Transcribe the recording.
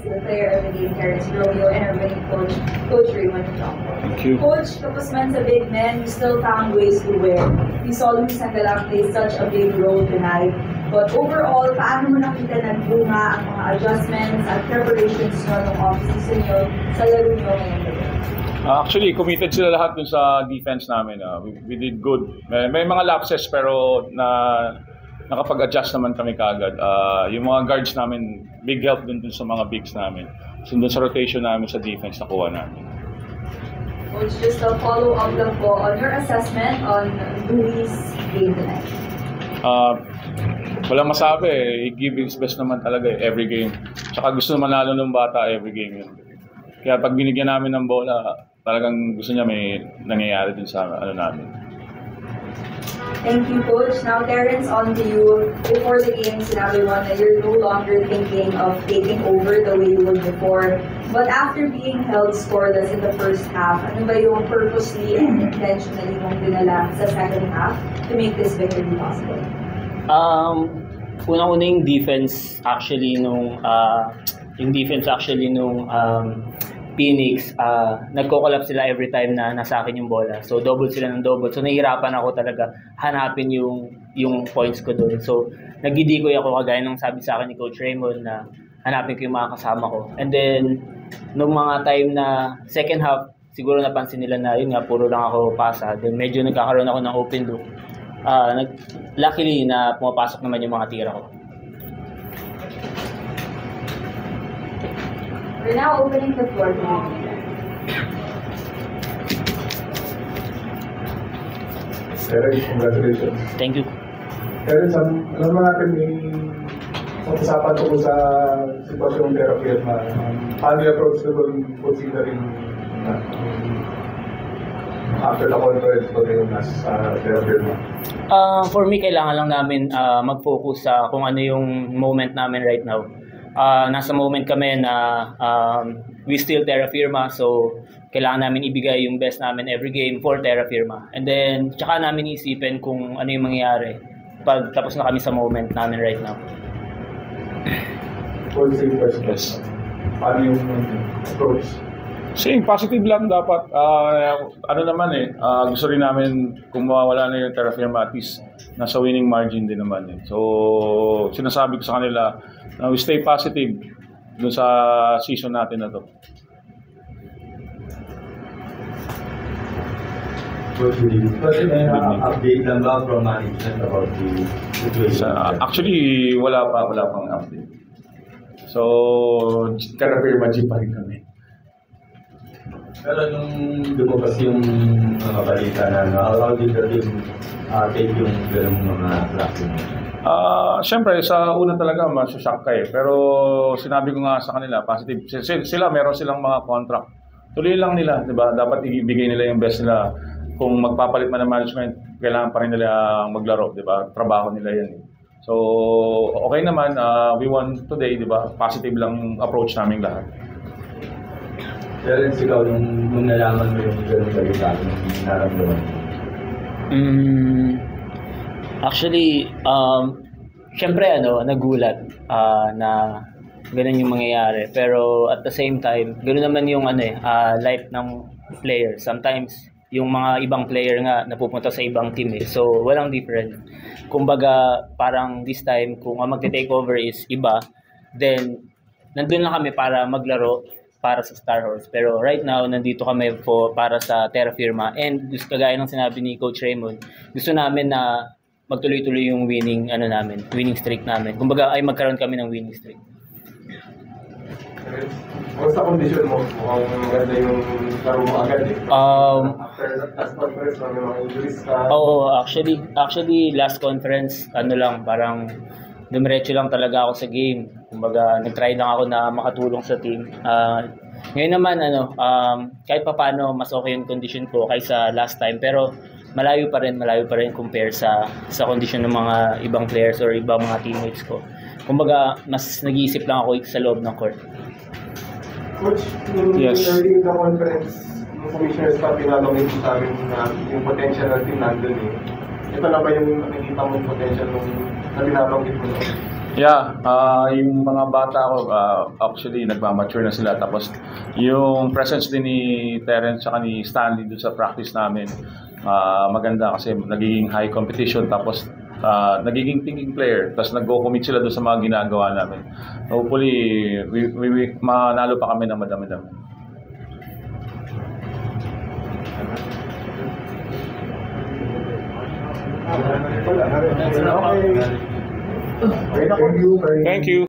the player of the game, Terrence Romeo, and our winning coach, Coach Raymond Chongco. Thank you. Coach, tapos man sa big men, you still found ways to win. We saw Luis Sangalang play such a big role tonight. But overall, paano mo nakita nagbunga ang mga adjustments at preparations ng off-season nyo sa laro nyo ngayong gabi? Actually, committed sila lahat dun sa defense namin. We did good. May mga lapses pero nakapag-adjust naman kami kaagad. Yung mga guards namin, big help dun sa mga bigs namin. So dun sa rotation namin sa defense, nakuha namin. Coach, just a follow-up lang po on your assessment on Luis' game tonight. Walang masabi. He give his best naman talaga every game. Tsaka gusto naman manalo ng bata every game yun. Kaya pag binigyan namin ng bola, talagang gusto niya may nangyayari din sa namin. Thank you, Coach. Now, Terrence, on to you. Before the game, sinabi mo na you're no longer thinking of taking over the way you were before. But after being held scoreless in the first half, ano ba yung purposely and intentionally mong dinala sa second half to make this victory possible? Unang-una yung defense actually nung Phoenix, nagko-collapse sila every time na nasa akin yung bola. So double sila ng double. So nahihirapan ako talaga hanapin yung points ko doon. So nagdidikoy ako kagaya ng sabi sa akin ni Coach Raymond na hanapin ko yung mga kasama ko. And then nung mga time na second half, siguro napansin nila na yun nga puro lang ako pasa. Then medyo nagkakaroon ako ng open look. Luckily na pumapasok naman yung mga tira ko. We're now opening the floor to you. Terrence, congratulations. Thank you. Terrence, alam mo natin may usapan tungkol sa sitwasyon ng therapy at paano i-approach na doon considering after the conference ko rin yung nasa therapy mo? For me, kailangan lang namin mag-focus sa kung ano yung moment namin right now. Nasa moment kami na we still Terra Firma, so kailangan namin ibigay yung best namin every game for Terra Firma. And then, tsaka namin isipin kung ano yung mangyayari pag tapos na kami sa moment namin right now. For the same question, paano yung approach? Same, positive lang dapat. Gusto rin namin kung mawawala na yung Terra Firma, at least nasa winning margin din naman. So, sinasabi ko sa kanila, we stay positive dun sa season natin na to. Update lang ba from management about the situation? Actually, wala pang update. So, Terra Firma G pa rin kami. Pero nung lumabas yung mga balita na how did the team take yung ganung mga reaction? Siyempre, sa una talaga, masushock ka eh. Pero sinabi ko nga sa kanila, positive. Sila, meron silang mga contract. Tuloy lang nila, di ba? Dapat ibigay nila yung best nila. Kung magpapalit man ng management, kailangan pa rin nila maglaro, di ba? Trabaho nila yan. So, okay naman. We won today, di ba? Positive lang approach namin lahat. Terrence, ikaw, nung nalaman mo yung ganung balita, nung naramdaman mo? Actually, syempre nagulat na ganun yung mangyayari. Pero at the same time, ganun naman yung life ng player. Sometimes, yung mga ibang player nga napupunta sa ibang team eh. So, walang different. Kumbaga, parang this time, kung ang magte-take over is iba, then nandun lang kami para maglaro para sa Star Horse. Pero right now, nandito kami para sa Terra Firma. And kagaya ng sinabi ni Coach Raymond, gusto namin na magtuloy-tuloy yung winning streak namin. Kumbaga ay magkaroon kami ng winning streak. Kumusta condition mo? Mukhang maganda yung laro mo agad eh. After last conference, may mga injuries ka. Oo, actually last conference, parang dumiretso lang talaga ako sa game. Kumbaga, nag-try lang ako na makatulong sa team. Ngayon naman, kahit pa paano, mas okay yung condition ko kaysa last time. Pero malayo pa rin compare sa condition ng mga ibang players or ibang mga teammates ko. Kumbaga, mas nag-iisip lang ako sa loob ng court. Coach, Yes. during the conference, yung commissioner's cup, pinalawin sa amin na yung potential ng team nandun eh. Ito na ba yung nakikita mong potential nung binabanggit mo? Yeah, yung mga bata ko, actually nagmamature na sila. Tapos yung presence din ni Terence at ni Stanley doon sa practice namin, maganda kasi nagiging high competition. Tapos nagiging thinking player. Tapos nag-commit sila doon sa mga ginagawa namin. Hopefully, manalo pa kami ng madami-dami. Thank you. Thank you.